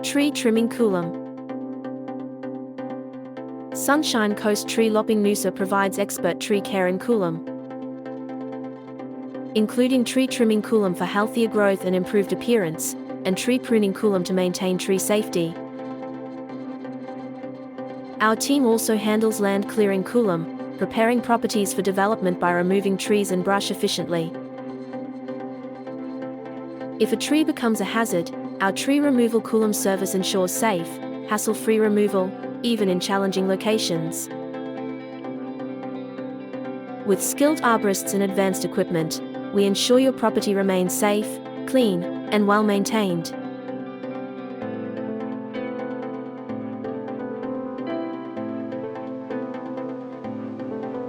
Tree Trimming Coolum. Sunshine Coast Tree Lopping Noosa provides expert tree care in Coolum, including tree trimming Coolum for healthier growth and improved appearance, and tree pruning Coolum to maintain tree safety. Our team also handles land clearing Coolum, preparing properties for development by removing trees and brush efficiently. If a tree becomes a hazard, our tree removal Coolum service ensures safe, hassle-free removal, even in challenging locations. With skilled arborists and advanced equipment, we ensure your property remains safe, clean, and well maintained.